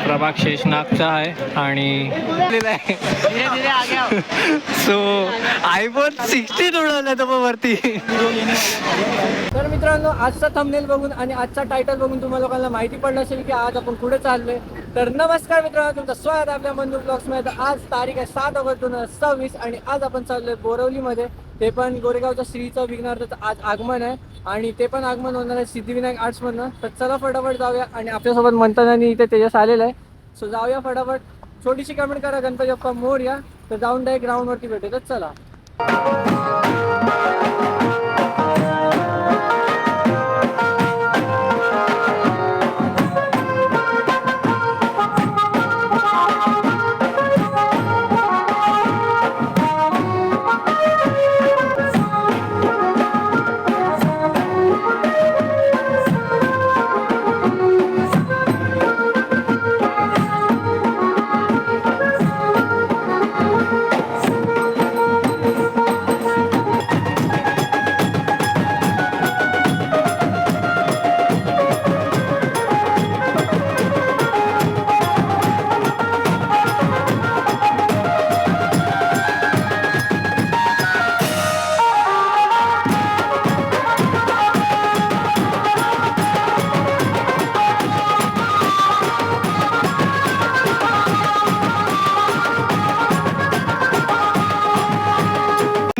प्रभाग शेषनागचा आहे आणि सो आयफोन 16 उडवलं तर वरती. तर मित्रांनो, आजचा थंबनेल बघून आणि आजचा टायटल बघून तुम्हाला लोकांना माहिती पडलं असेल की आज आपण कुठे चाललोय. तर नमस्कार मित्रांनो, तुमचं स्वागत आहे आपल्या बंधू ब्लॉग्समध्ये. आज तारीख आहे 7 ऑगस्ट 2026 आणि आज आपण चाललोय बोरवलीमध्ये. ते पण गोरेगावच्या श्रीचं विघ्नार्थचं आज आगमन आहे आणि ते पण आगमन होणार आहे सिद्धिविनायक आर्ट्समधनं. तर चला फटाफट जाऊया. आणि आपल्यासोबत मंथनानी इथे तेजस आलेलं आहे. सो जाऊया फटाफट. छोटीशी कमेंट करा गणपती बाप्पा मोरया. तर जाऊन डायरेक्ट ग्राउंडवरती भेटू. तर चला.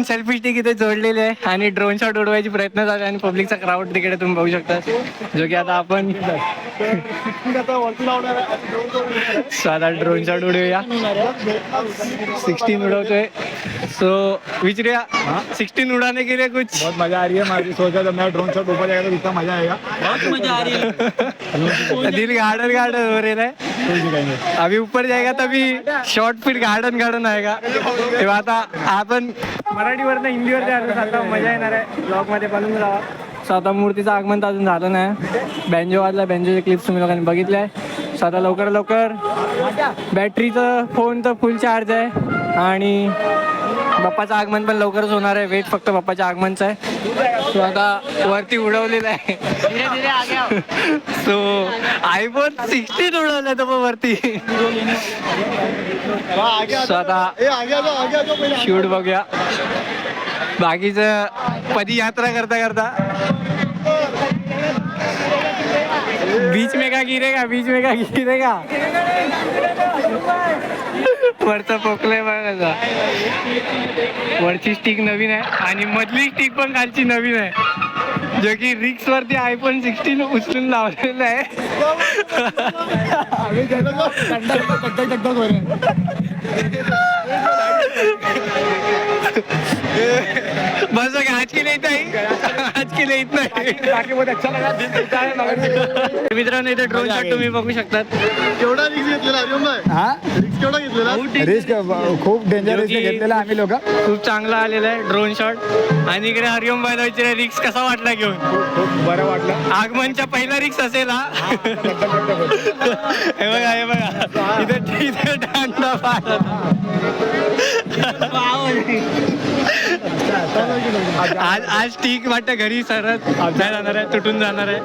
सेल्फी स्टिक इथे जोडलेले आहे आणि ड्रोन शॉट उडवायचे प्रयत्न झाले आणि पब्लिकचा क्राऊड तिकडे तुम्ही बघू शकता. जो की आता आपण साधा ड्रोन शॉट उडवूया. 16 उडवतोय. सो विचारूया 16 उड़ाने के लिए कुछ बहुत मजा आ रही है. मैं सोचा जब मैं ड्रोन शॉट ऊपर जाएगा तो कितना मजा आएगा. बहुत मजा आ रही है. दिल गार्डन गार्डन हो रहा है. अभी ऊपर जाएगा तभी शॉर्ट फिर गार्डन गार्डन आएगा. तेव्हा आता आपण मराठीवरनं हिंदीवर आता मजा येणार आहे. ब्लॉगमध्ये बनवून राहा. स्वतः मूर्तीचं आगमन तर अजून झालं नाही. बँजो वाजला. बँजोचे क्लिप्स तुम्ही लोकांनी बघितले आहे. स्वतः लवकर लवकर बॅटरीचं फोन तर फुल चार्ज आहे आणि बाप्पाचं आगमन पण लवकरच होणार आहे. वेट फक्त बाप्पाच्या आगमनचं आहे. सो आता वरती उडवलेलं आहे. सो आयफोन 16 उडवलं तर वरती. सो आता शूट बघूया. बाकीचं पदयात्रा करता करता बीच में का गिरेगा. बीच में का गिरेगा. वरचा पोकलंय बघा. वरची स्टिक नवीन आहे आणि मधली स्टिक पण खालची नवीन आहे. जो की रिक्स वरती आयफोन 16 उचलून लावलेलं आहे. बस आज के लिए आज के लिए इतना. मित्रांनो, इथे ड्रोन शॉट तुम्ही बघू शकतात. केवढा रिस्क घेतलेला रिस्क केवढा घेतलेला. रिस्क खूप डेंजर रिस्क घेतलेला आम्ही लोक. खूप चांगला आलेला आहे ड्रोन शॉट. आणि इकडे हरिओम बायला रिक्स कसा वाटला घेऊन. खूप बरं वाटलं. आगमनच्या पहिला रिक्स असेल हा. हे बघा हे बघा इथे डांडा आज ठीक वाटतं. घरी सरत अभ्यास जाणार आहे. तुटून जाणार आहे.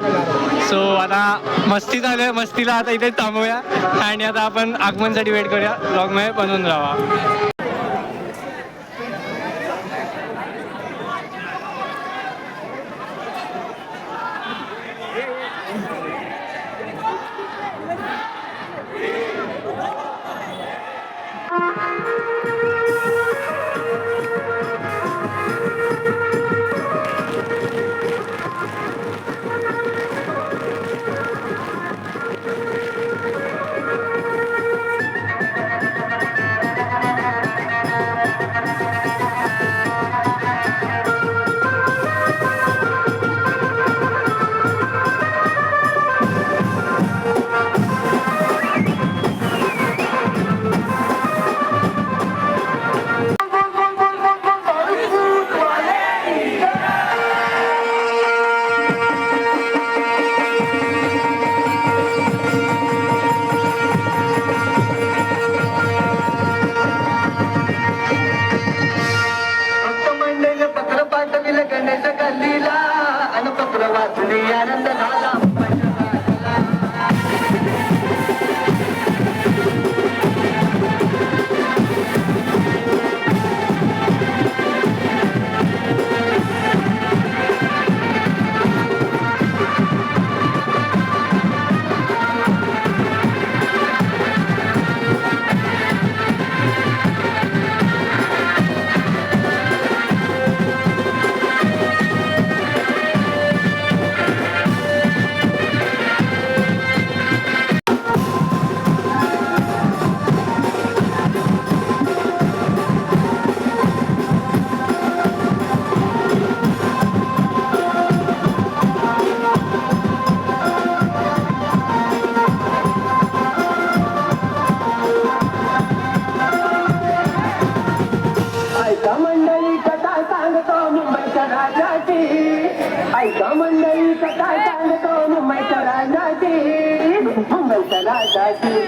सो आता मस्ती चालू आहे. मस्तीला आता इथे थांबूया आणि आता आपण आगमनसाठी वेट करूया. ब्लॉगमध्ये बनवून राहा. ऐका मंडळी कथा सांगतो मुंबईच्या राजाची ऐका मंडळी कथा सांगतो मुंबईच्या राजाची मुंबईच्या राजाची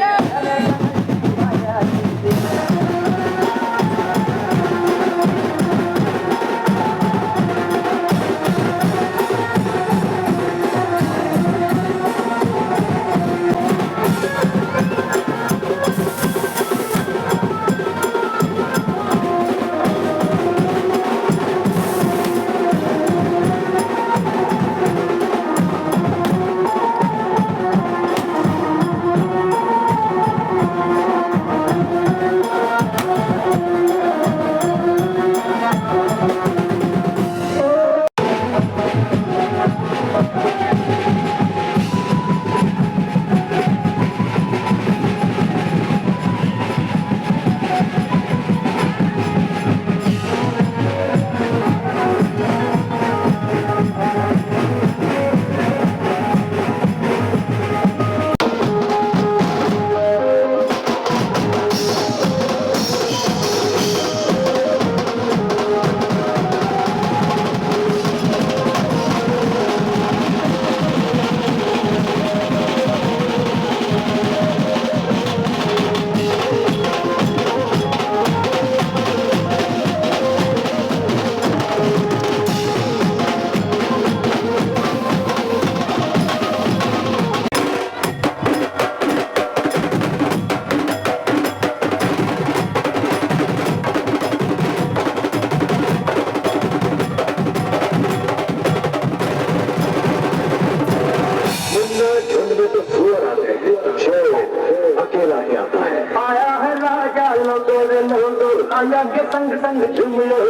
के संग संग झूमो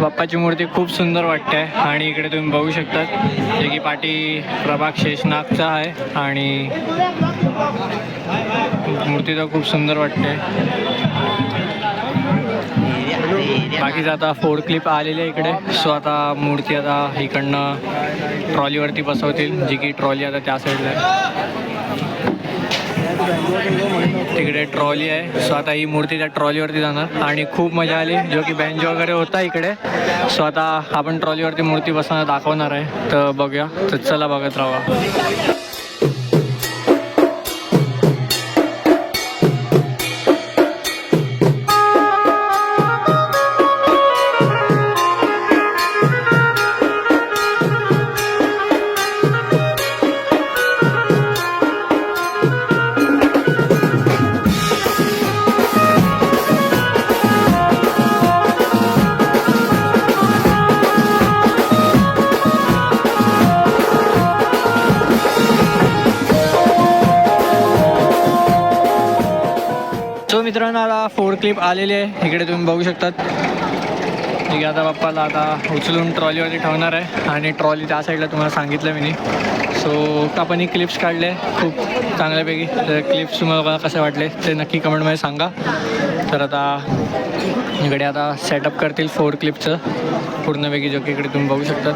बाप्पाची मूर्ती खूप सुंदर वाटते आणि इकडे तुम्ही बघू शकता जे की पाठी प्रभाग शेषनागचा आहे आणि मूर्ती तर खूप सुंदर वाटते. बाकीचं आता फोड क्लिप आलेली आहे इकडे. सो आता मूर्ती आता इकडनं ट्रॉलीवरती बसवतील जी की ट्रॉली आता त्या साईडला आहे. तिकडे ट्रॉली आहे. सो आता ही मूर्ती त्या ट्रॉलीवरती जाणार आणि खूप मजा आली जो की बँजो वगैरे होता इकडे. सो आता आपण ट्रॉलीवरती मूर्ती बसवणं दाखवणार आहे तर बघूया. तर चला बघत राहा. मित्रांनो आता फोर क्लिप आलेली आहे इकडे तुम्ही बघू शकतात. ठीक आहे आता बाप्पाला आता उचलून ट्रॉलीवरती ठेवणार आहे आणि ट्रॉली त्या साईडला तुम्हाला सांगितलं मी. सो आपण ही क्लिप्स काढले खूप चांगल्यापैकी. तर क्लिप्स तुम्हाला कसे वाटले ते नक्की कमेंटमध्ये सांगा. तर आता इकडे आता सेटअप करतील 4 क्लिपचं पूर्णपैकी, जो की इकडे तुम्ही बघू शकता.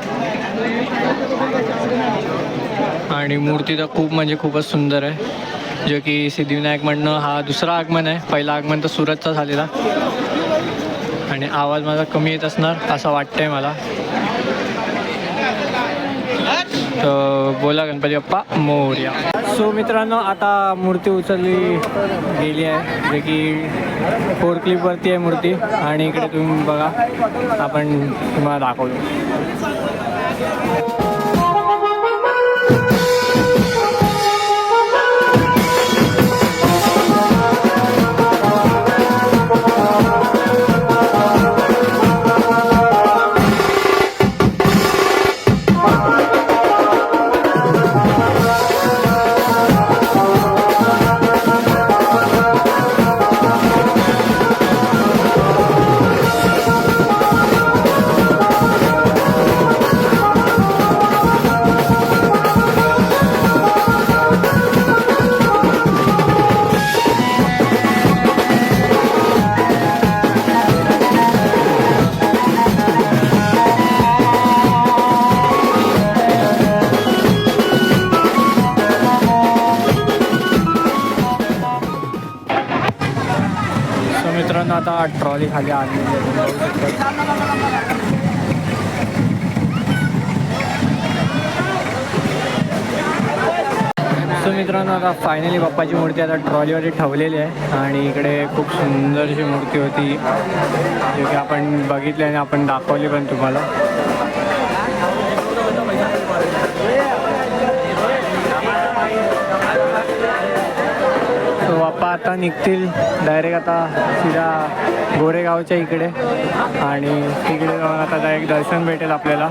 आणि मूर्ती तर खूप म्हणजे खूपच सुंदर आहे, जो की सिद्धिविनायक म्हणणं हा दुसरा आगमन आहे. पहिला आगमन तर सुरतचा झालेला. आणि आवाज माझा कमी येत असणार असं वाटतंय मला. तर बोला गणपती बाप्पा मोरया. सो मित्रांनो, आता मूर्ती उचलली गेली आहे, जे की 4 क्लिपवरती आहे मूर्ती. आणि इकडे तुम्ही बघा, आपण तुम्हाला दाखवतो. मित्रांनो, आता ट्रॉली खाली आली. सो मित्रांनो, आता फायनली बाप्पाची मूर्ती आता ट्रॉलीवरती ठेवलेली आहे. आणि इकडे खूप सुंदरशी मूर्ती होती, जी की आपण बघितली आणि आपण दाखवली पण तुम्हाला. तो बाप्पा आता निघतील डायरेक्ट आता सीधा गोरेगावच्या इकडे. आणि तिकडे जाऊन आता डायरेक्ट दर्शन भेटेल आपल्याला.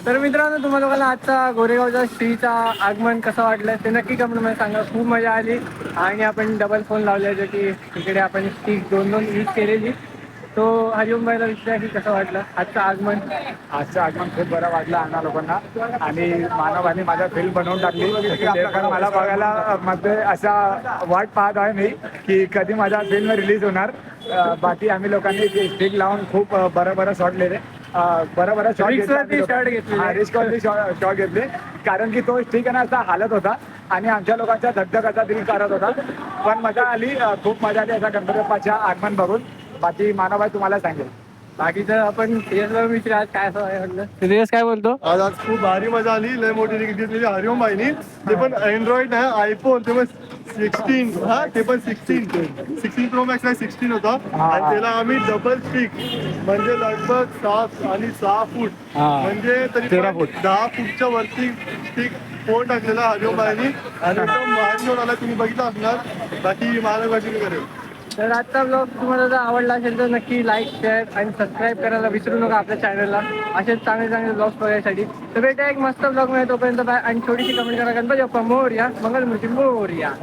तर मित्रांनो, तुम्हाला लोकांना आजचा गोरेगावच्या श्रीचा आगमन कसं वाटलं ते नक्की कमेंटमध्ये सांगा. खूप मजा आली. आणि आपण डबल फोन लावले, जो की इकडे आपण स्टिक 2-2 यूज केलेली. तो हरिओम भाईला विचारा की कसं वाटलं आजचं आगमन. आजचं आगमन खूप बरं वाटलं आम्हा लोकांना. आणि मानवाने माझा फिल्म बनवून टाकली. ते पण मला बघायला मध्ये असा वाट पाहत आहे मी की कधी माझा फिल्म रिलीज होणार. बाकी आम्ही लोकांनी स्टिक लावून खूप बरं शॉट लिहिले. बरं शॉट घेतले शॉट घेतले, कारण की तो स्टिक आहे ना असा हालत होता आणि आमच्या लोकांच्या धगधगाचा दिल करत होता. पण मजा आली, खूप मजा आली असा गणपती बाप्पाच्या आगमन बघून. बाकी मानवभाई तुम्हाला सांगेल. बाकीचं आपण विचार आज काय असं म्हटलं सिरियस काय बोलतो. आज खूप भारी मजा आली. लय मोठी तिकीट घेतलेली हरिओम भाईनी. ते पण अँड्रॉइड नाही, आयफोन. ते पण 16 हा, ते पण 16 प्रो मॅक्स नाही, 16 होता. आणि त्याला आम्ही डबल स्टिक म्हणजे लगभग 7 आणि 6 फूट म्हणजे तरी 10 फूटच्या वरती स्टिक फोन टाकलेला हरिओम भाईनी. आणि एकदम भारी घेऊन आला, तुम्ही बघितलं असणार. बाकी महाराष्ट्राची करेल. तर आजचा ब्लॉग तुम्हाला जर आवडला असेल तर नक्की लाईक, शेअर आणि सबस्क्राईब करायला विसरू नका आपल्या चॅनलला, असेच चांगले ब्लॉग्स बघायसाठी. तर भेटा एक मस्त ब्लॉग मिळेल, तोपर्यंत बाय. आणि छोटीशी कमेंट करा. गणपती बाप्पा मोरया, मंगलमूर्ती मोरया.